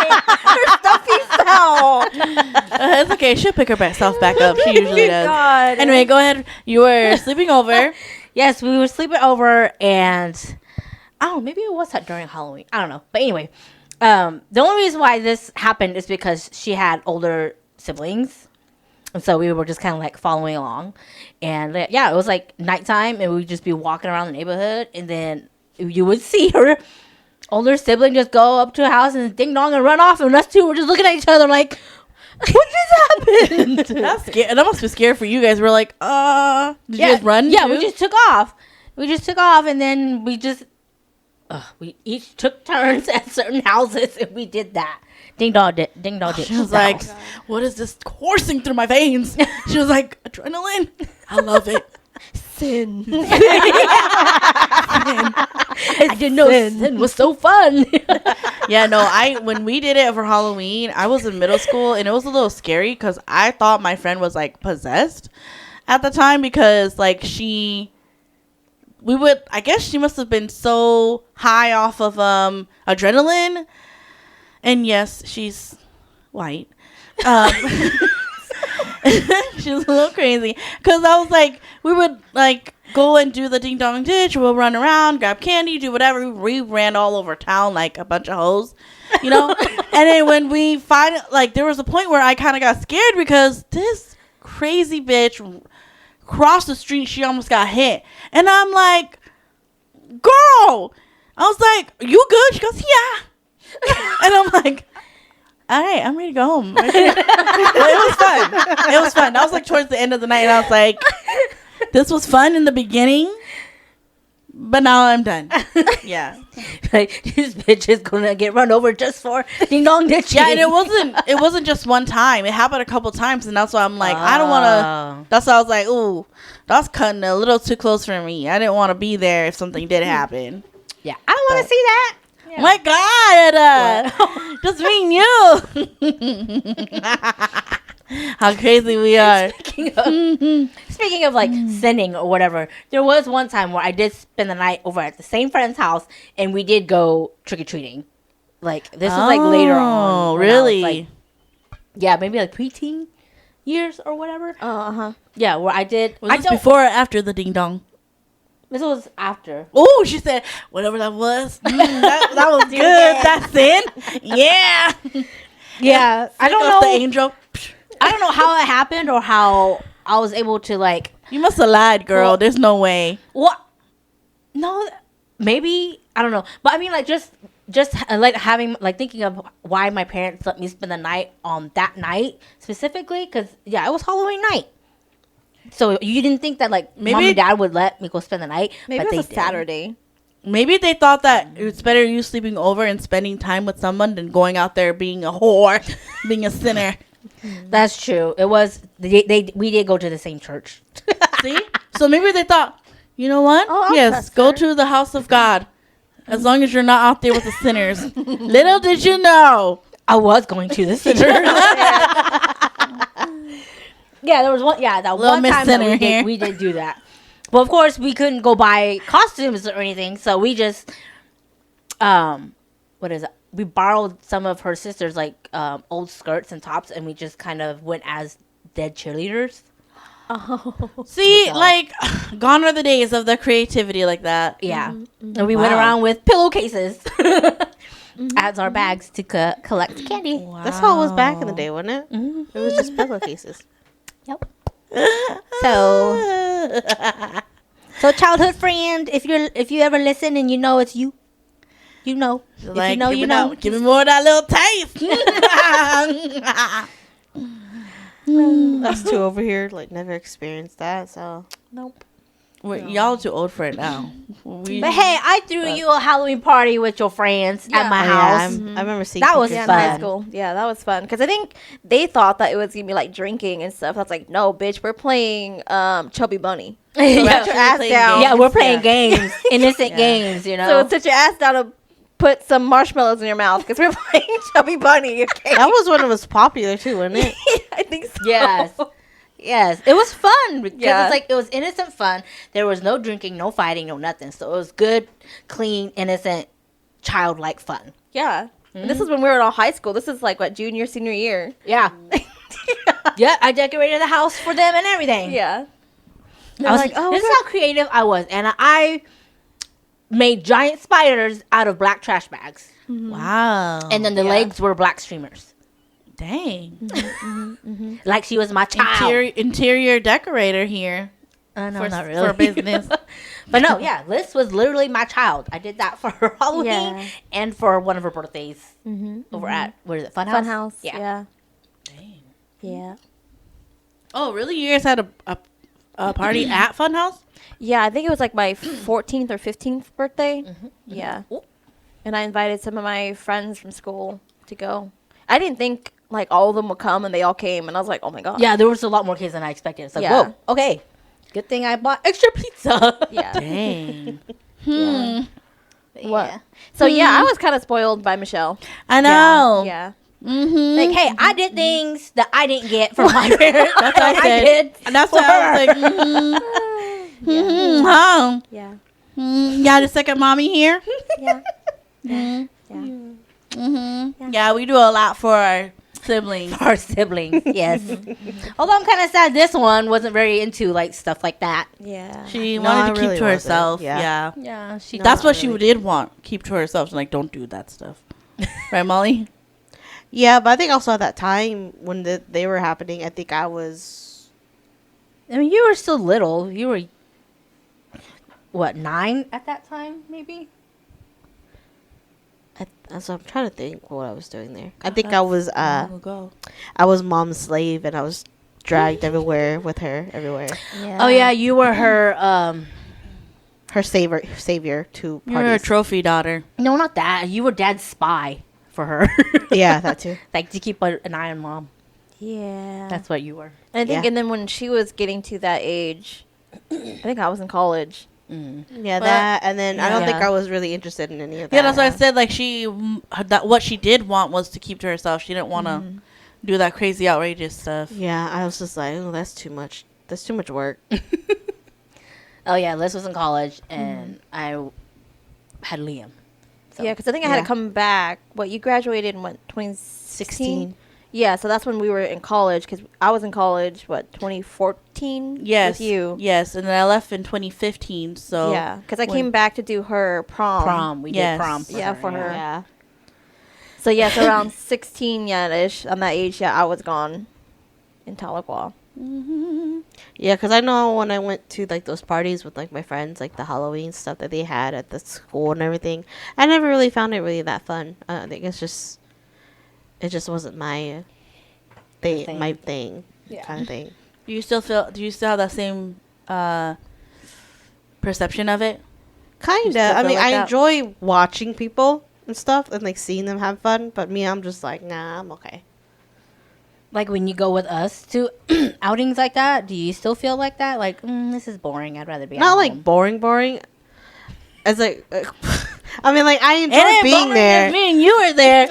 Her stuffy fell. It's okay. She'll pick herself back up. She usually does. God. Anyway, go ahead. You were sleeping over. Yes, we were sleeping over, and I don't know, maybe it was during Halloween. I don't know, but anyway, the only reason why this happened is because she had older siblings, and so we were just kind of like following along, and yeah, it was like nighttime, and we'd just be walking around the neighborhood, and then you would see her older sibling just go up to a house and ding dong and run off, and us two were just looking at each other like, what just happened? That's scary. That must be scary for you guys. We're like, did you guys run? Yeah, too? we just took off. And then we each took turns at certain houses, and we did that. Ding dong, ding dong. She was like, what is this coursing through my veins? She was like, adrenaline. I love it. Sin. I didn't know sin was so fun. Yeah, no, when we did it for Halloween, I was in middle school, and it was a little scary because I thought my friend was like possessed at the time because like I guess she must have been so high off of adrenaline, and yes, she's white. She was a little crazy because I was like, we would like go and do the ding dong ditch. We'll run around, grab candy, do whatever. We ran all over town like a bunch of hoes. you know. And then when we find, like, there was a point where I kind of got scared because this crazy bitch crossed the street. She almost got hit. And I'm like, girl. I was like, you good? She goes, yeah. And I'm like, all right, I'm ready to go home. Well, it was fun. It was fun. That was like towards the end of the night. And I was like, this was fun in the beginning, but now I'm done. Yeah. Like, this bitch is gonna get run over just for ding dong ditching. Yeah, and it wasn't just one time. It happened a couple times, and that's why I'm like, I don't want to. That's why I was like, ooh, that's cutting a little too close for me. I didn't want to be there if something did happen. Yeah, I don't want to see that. Yeah. My God, just me and you. How crazy we are. Speaking of like sinning or whatever, there was one time where I did spend the night over at the same friend's house, and we did go trick or treating. Like this was like later on. Oh, really? Like, yeah, maybe like preteen years or whatever. Yeah, where I did. Was this before or after the ding dong? This was after. Oh, she said, whatever that was. That was good. That's it. Yeah. Yeah, I don't know. know. The angel. I don't know how it happened or how I was able to like. You must have lied, girl. Well, there's no way. What? No, maybe I don't know. But I mean, like just like having like thinking of why my parents let me spend the night on that night specifically, because yeah, it was Halloween night. So you didn't think that like Maybe mom and dad would let me go spend the night? Maybe but it they was a did. Saturday. Maybe they thought that it's better you sleeping over and spending time with someone than going out there being a whore, being a sinner. That's true. It was we did go to the same church. See? So maybe they thought, you know what? Oh, I'll yes, trust go her. to the house of God. As long as you're not out there with the sinners. Little did you know. I was going to the sinners. Yeah, there was one. Yeah, that Little one Miss time that Sinner here. we did do that. But of course, we couldn't go buy costumes or anything, so we just, what is it? We borrowed some of her sister's like old skirts and tops, and we just kind of went as dead cheerleaders. See, like, gone are the days of the creativity like that. Yeah, and we went Wow. around with pillowcases as our bags to collect candy. Wow. That's how it was back in the day, wasn't it? It was just pillowcases. Yep. So childhood friend, if you ever listen and you know it's you, you know. If Like, you know, give you me know. that- give me more of that little taste. Us two over here, like, never experienced that, so. Nope. Y'all too old for it now. We- But hey, I threw you a Halloween party with your friends Yeah. at my Oh, yeah, house. I remember seeing That was pictures Yeah, of in high fun. school. Yeah, that was fun. Because I think they thought that it was going to be like drinking and stuff. I was like, no, bitch, we're playing Chubby Bunny. So Yeah. sit your ass playing down. Yeah, we're playing Yeah. games, innocent games, you know. So sit your ass down and put some marshmallows in your mouth because we're playing Chubby Bunny. Okay? That was when it was popular, too, wasn't it? I think so. Yes. Yes, it was fun because Yeah. it's like it was innocent fun. There was no drinking, no fighting, no nothing. So it was good, clean, innocent, childlike fun. Yeah. And this is when we were in all high school. This is like, what, junior, senior year? Yeah. Yeah, I decorated the house for them and everything. Yeah. I was like, oh, this is how creative I was. And I made giant spiders out of black trash bags. Wow. And then the Yeah. legs were black streamers. Dang. Like she was my child. Interior decorator here. No, for, not really. for business. But no, yeah, Liz was literally my child. I did that for her Halloween Yeah. and for one of her birthdays over at, what is it, Funhouse? Funhouse. Yeah. Yeah. Dang. Yeah. Oh, really? You guys had a party at Funhouse? Yeah, I think it was like my 14th or 15th birthday. Yeah. Ooh. And I invited some of my friends from school to go. I didn't think like all of them would come, and they all came, and I was like, oh my god. Yeah, there was a lot more kids than I expected. It's like, Yeah. whoa, okay. Good thing I bought extra pizza. Yeah. Dang. What? So yeah, I was kind of spoiled by Michelle. I know. Yeah. Mm-hmm. Like, hey, I did things that I didn't get from my parents. That's what I said. did. And that's why I was like, mm-hmm. Mm-hmm. Huh? Yeah. Mm, yeah, the second mommy here. Yeah. Mm-hmm. Yeah. Mm-hmm. Yeah, we do a lot for our siblings. Our siblings, yes. Although I'm kind of sad this one wasn't very into, like, stuff like that. Yeah. She No, wanted I to keep really to wasn't. herself. Yeah. Yeah. Yeah, she That's not what she really. did want. Keep to herself. Like, don't do that stuff. Right, Molly? Yeah, but I think also at that time when they were happening, I think I was. I mean, you were still little. You were, what, 9 at that time, maybe? So I'm trying to think what I was doing there. I think I was Long ago. I was mom's slave, and I was dragged everywhere with her everywhere. Yeah. Oh, yeah, you were her, Her savior to You're a parties. trophy daughter. no, not that. You were dad's spy for her. Yeah, that too. Like, to keep an eye on mom. Yeah. That's what you were. And I think, Yeah. and then when she was getting to that age, I think I was in college. Yeah, But- that, and then I don't think Yeah. I was really interested in any of that. Yeah, that's why I said like what she did want was to keep to herself. She didn't want to do that crazy outrageous stuff. Yeah, I was just like, oh, that's too much. That's too much work. Oh, yeah, Liz was in college, and I had Liam. So, Yeah, because I think I had Yeah. to come back. What, you graduated in what, 2016? 16. Yeah, so that's when we were in college, because I was in college, what, 2014? Yes, With you. Yes, and then I left in 2015. So Yeah, because I when- came back to do her prom. prom. We Yes. did prom. For Yeah, her, for her. Yeah. So, yeah, so around 16, yeah-ish, on that age, yeah, I was gone in Tahlequah. Yeah, because I know when I went to like those parties with like my friends, like the Halloween stuff that they had at the school and everything, I never really found it really that fun. I think it just wasn't my Thing. my thing, Yeah. kind of thing. Do you still have that same perception of it? Kind of. still I feel mean, like I that? enjoy watching people and stuff and like seeing them have fun, but me, I'm just like, nah, I'm okay. Like, when you go with us to outings like that, do you still feel like that? Like, this is boring. I'd rather be Not at like home. boring. As like, I mean, like I It enjoy ain't being boring there. if me and you were there.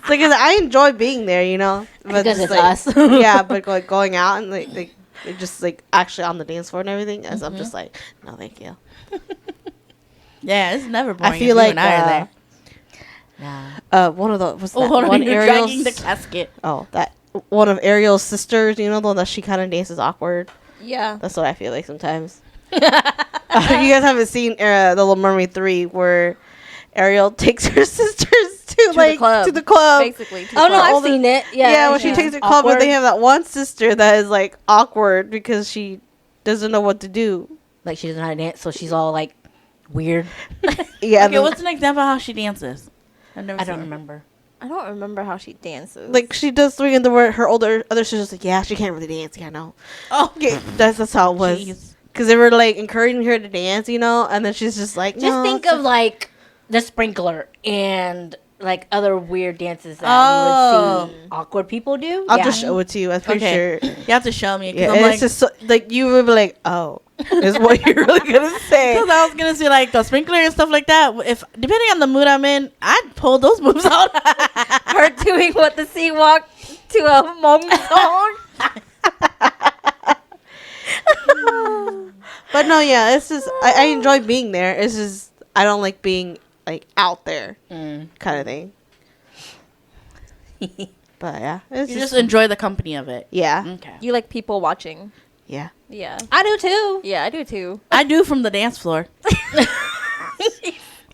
Like I enjoy being there, you know. But Because just, it's like, us. Yeah, but like going out and like just like actually on the dance floor and everything, as I'm just like, no, thank you. Yeah, it's never boring. I if feel you like and I are there. Nah. one of the was Oh, that hold on, one you're Ariel's dragging the casket. that one of Ariel's sisters, you know, the one that she kind of dances awkward. Yeah. That's what I feel like sometimes. You guys haven't seen The Little Mermaid 3 where Ariel takes her sisters to the club. to the club. Basically. Oh, no, all I've the- seen it. Yeah, Yeah, when she yeah. takes the club, but Awkward. they have that one sister that is like awkward because she doesn't know what to do. Like, she doesn't know how to dance, so she's all, like, weird. Yeah, Okay, what's an example of how she dances? I've never I seen don't it. remember. I don't remember how she dances. like she does three in the word. Her other sister's like, yeah, she can't really dance. Yeah, no. Oh, Yeah, that's how it was. jeez. Because they were like encouraging her to dance, you know, and then she's just like, Just no, think it's of, like, the sprinkler and, like, other weird dances that Oh. you would see awkward people do. I'll Yeah. just show it to you. I'm pretty Okay. sure. You have to show me. Yeah, Because and I'm it's just so, like you would be like, oh, is what you're really gonna say. Because I was gonna say like the sprinkler and stuff like that. If depending on the mood I'm in, I'd pull those moves out. her doing what the sea walk to a Hmong song. But no, yeah, it's just I enjoy being there. It's just I don't like being like out there kind of thing. But yeah, it's You just enjoy the company of it. yeah, Okay. You like people watching. yeah. Yeah. I do, too. Yeah, I do too. I do from the dance floor.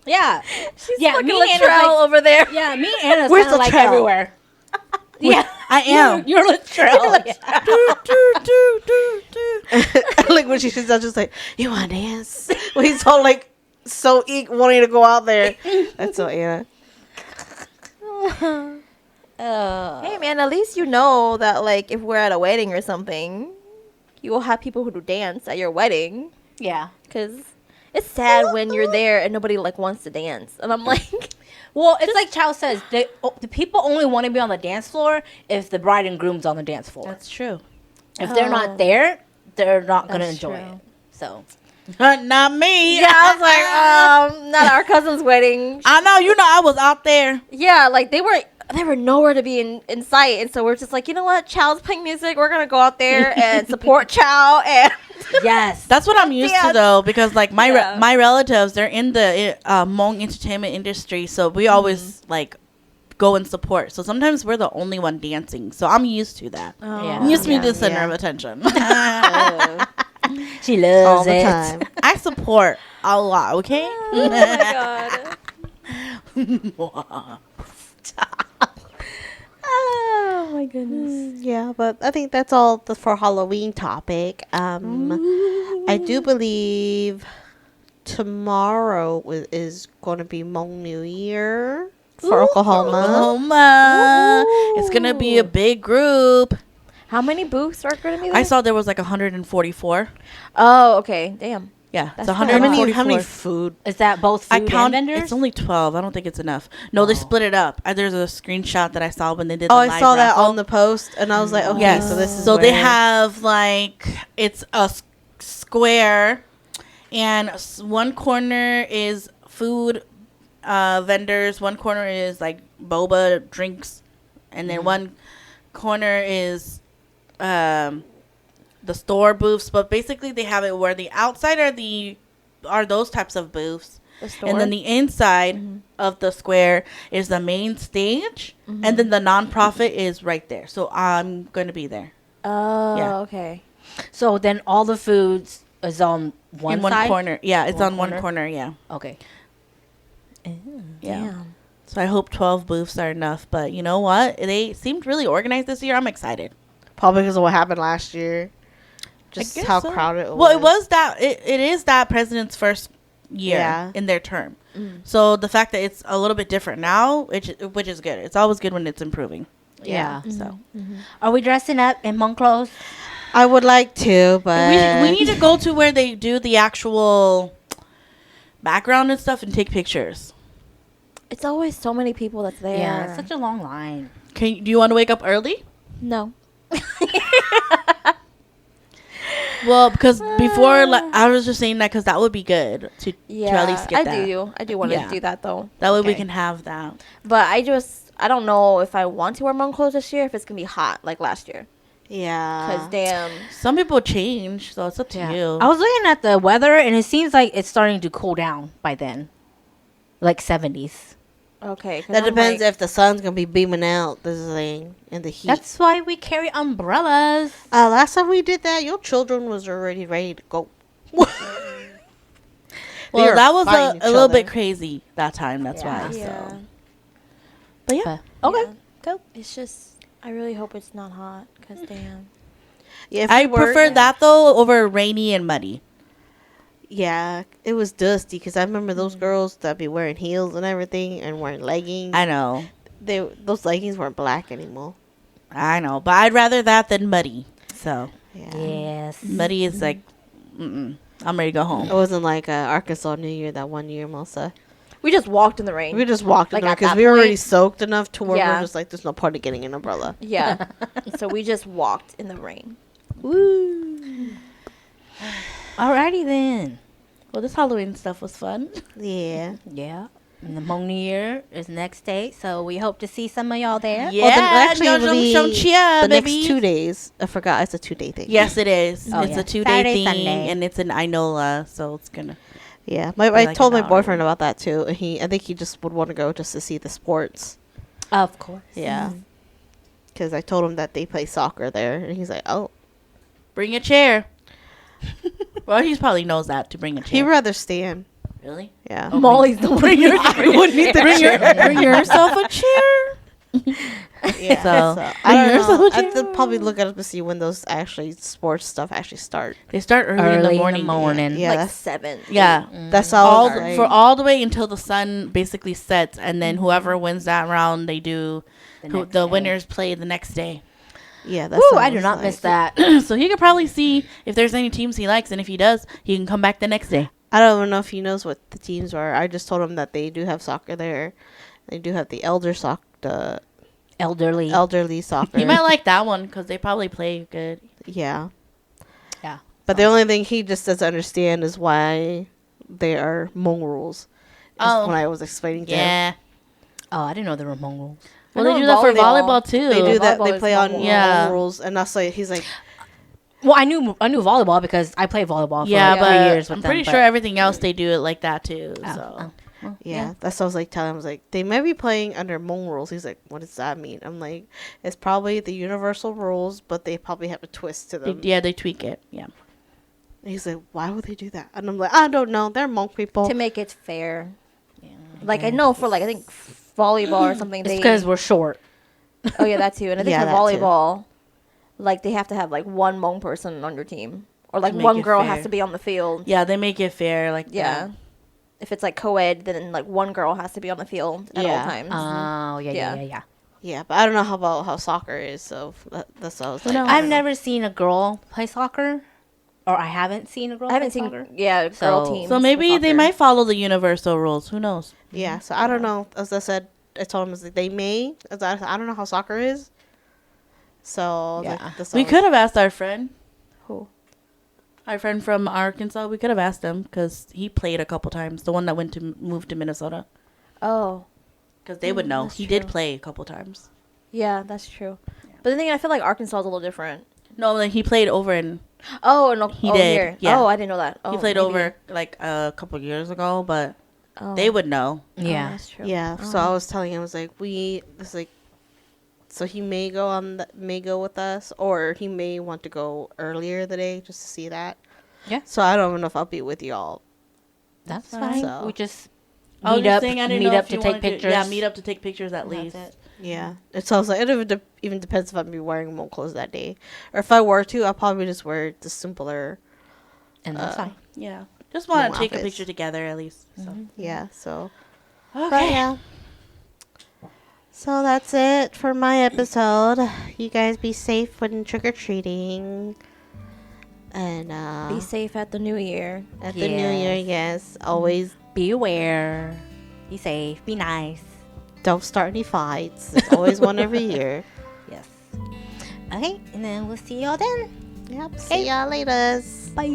Yeah. She's Yeah, fucking me and Latrell Anna's over there. Yeah, me and Anna's Where's kind of like Latrell? everywhere. Yeah. I am. You're Latrell. Yeah. Like when she's just like, you want to dance? When he's all like so wanting to go out there. That's so Anna. Hey man, at least you know that like if we're at a wedding or something, you will have people who do dance at your wedding. Yeah. Cause it's sad when you're there and nobody like wants to dance, and I'm like, Well, it's like Chow says, the people only want to be on the dance floor if the bride and groom's on the dance floor. That's true. If they're Oh. not there, they're not going to That's enjoy true. it. So, Not me. yeah, I was like, not at our cousin's wedding. I know. You know, I was out there. Yeah, like they were nowhere to be in sight, and so we're just like, you know what, Chow's playing music, we're gonna go out there and support Chow, and yes. That's what I'm used to Dance. though, because like my Yeah. my relatives, they're in the Hmong entertainment industry, so we always like go and support. So sometimes we're the only one dancing, so I'm used to that. Yeah. I'm used to be Yeah. the center Yeah. of attention. She loves all the it. time. I support a lot. Okay. oh my god. Oh my goodness. Yeah, but I think that's all for Halloween topic. I do believe tomorrow is going to be Hmong New Year for Oklahoma. Oklahoma. It's gonna be a big group. How many booths are going to be there? I saw there was like 144. Oh, okay. Damn. Yeah, That's it's kinda a lot. 144. How many food? Is that both food I and count. vendors? It's only 12. I don't think it's enough. No, they split it up. There's a screenshot that I saw when they did. Oh, the I live saw that raffle. on the post, and I was like, okay, Yes. so this is so they where- have like it's a square, and one corner is food vendors. One corner is like boba drinks, and then one corner is the store booths. But basically, they have it where the outside are those types of booths. The store. And then the inside of the square is the main stage, and then the nonprofit is right there. So I'm going to be there Oh, Yeah. okay. So then all the foods is on one in one side? corner. Yeah, it's One on one corner? corner. Yeah, Okay. yeah. Damn. So I hope 12 booths are enough. But you know what? They seemed really organized this year. I'm excited. probably because of what happened last year. Just guess how so. crowded it was. Well, it was that. It is that president's first year Yeah. in their term. So the fact that it's a little bit different now, which is good. It's always good when it's improving. Yeah. So Are we dressing up in Hmong clothes? I would like to, but we need to go to where they do the actual background and stuff and take pictures. It's always so many people that's there. Yeah, it's such a long line. Do you want to wake up early? No. Well, because before, I was just saying that because that would be good to Yeah, at least get that. I do want Yeah. to do that though. That way we Okay. can have that. But I don't know if I want to wear Hmong clothes this year. If it's gonna be hot like last year. yeah. Cause damn. Some people change, so it's up to Yeah. you. I was looking at the weather and it seems like it's starting to cool down by then. Like 70s. Okay. 'cause That I'm depends like- if the sun's gonna be beaming out this thing in the heat. That's why we carry umbrellas. Last time we did that, your children was already ready to go. Well, were that was fighting a each little other. bit crazy that time. That's Yeah. why. Yeah. So. But yeah. Okay. Yeah. Go. It's just I really hope it's not hot. Cause damn. Yeah, if I we were- prefer that though over rainy and muddy. Yeah, it was dusty because I remember those girls that be wearing heels and everything and wearing leggings. I know. Those leggings weren't black anymore. I know. But I'd rather that than muddy. So Yeah. Yes. muddy is like, I'm ready to go It home. wasn't like Arkansas New Year that one year, Melissa. We just walked in the rain. We just walked in Like, there at because that we were already point- soaked enough to where Yeah. we're just like, there's no point of getting an umbrella. Yeah. So we just walked in the rain. Woo. Alrighty then. Well, this Halloween stuff was fun. Yeah. Yeah. And the Hmong New Year is next day, so we hope to see some of y'all there. Yeah, Well, then actually it'll be the The next 2 days. I forgot it's a 2-day thing. Yes, it is. Oh, It's yeah. a 2-day Saturday, thing, Sunday. and it's in Inola, so it's gonna. Yeah. For I like told an my hour. boyfriend about that too. And I think he just would want to go just to see the sports. Of course. Yeah. Because I told him that they play soccer there. And he's like, oh. Bring a chair. Well, he probably knows that to bring a He'd chair. rather stand. Really? Yeah. Molly's the one. Bring yourself a chair. Yeah. So, I don't yourself know. a I chair. have to probably look at it to see when those actually sports stuff actually start. They start early in the morning. Yeah. Like that's, 7. Yeah. that's all. For all the way until the sun basically sets, and then whoever wins that round, they do. The The, next day. winners play the next day. Yeah. That's Ooh, I do not miss that. So he could probably see if there's any teams he likes, and if he does, he can come back the next day. I don't even know if he knows what the teams are. I just told him that they do have soccer there. They do have the Elderly. elderly soccer. He might like that one because they probably play good. Yeah. Yeah. But the only thing he just doesn't understand is why they are Hmong rules. Is Oh. When I was explaining to him. Yeah. Oh, I didn't know there were Hmong rules. Well, I they know do that for volleyball. volleyball too. They do that. volleyball They is play on Hmong. Yeah. Hmong rules. And that's why he's like, Well, I knew volleyball because I played volleyball for Yeah, like but 3 years with I'm them, pretty but- sure everything else they do it like that too. Oh, So oh. Well, yeah. That's what I was like telling him. I was like, they may be playing under Hmong rules. He's like, what does that mean? I'm like, it's probably the universal rules, but they probably have a twist to them. they tweak it. Yeah. And he's like, why would they do that? And I'm like, I don't know. They're Hmong people. To make it fair. Like I know for like I think volleyball or something. It's They because we're short. oh yeah that too. And I think Yeah, for that too. volleyball, like they have to have like one Hmong person on your team, or like make one it girl fair. has to be on the field. Yeah, they make it fair. Like Yeah. If it's like co-ed, then like one girl has to be on the field at all Yeah. times. Oh, yeah. Yeah, but I don't know how soccer is, so that's what I was like. knows? I I've don't know. never seen a girl play soccer, or I haven't seen a girl I haven't play seen soccer. girl So- teams. So for maybe they soccer. might follow the universal rules. Who knows? Yeah, so I don't know. As I said, I told him like, they may. As I don't know how soccer is. So Yeah. We could have asked our friend. Who? Our friend from Arkansas. We could have asked him because he played a couple times. The one that moved to Minnesota. Oh, Because they would know. that's He did true. play a couple times. yeah, that's true. But then again, I feel like Arkansas is a little different. No, like he played over in. Oh, no, He oh, did, Here. yeah. Oh, I didn't know that. Oh, He played maybe. over like a couple years ago, but Oh. they would know. Oh, Yeah. that's true. Yeah, so I was telling him, I was like, it's like, so he may go with us, or he may want to go earlier the day just to see that. Yeah. So I don't know if I'll be with y'all. That's Fine. fine. So- We just I was meet just up, saying, I didn't meet know up if to you take wanted pictures. Yeah, meet up to take pictures at That's least. it. Yeah, it sounds like it even depends if I'm be wearing Hmong clothes that day, or if I were to, I'll probably just wear the simpler. and that's fine. Yeah. Just want Hmong to take a outfits. picture together at least. So. Yeah, so Okay. but yeah. So that's it for my episode. You guys be safe when trick or treating, and Be safe at the new year. at the new year, yes, always Be aware. Be safe. Be nice. don't start any fights. There's always one every year. Yes. Okay, and then we'll see y'all then. Yep. See y'all later. Bye. Bye.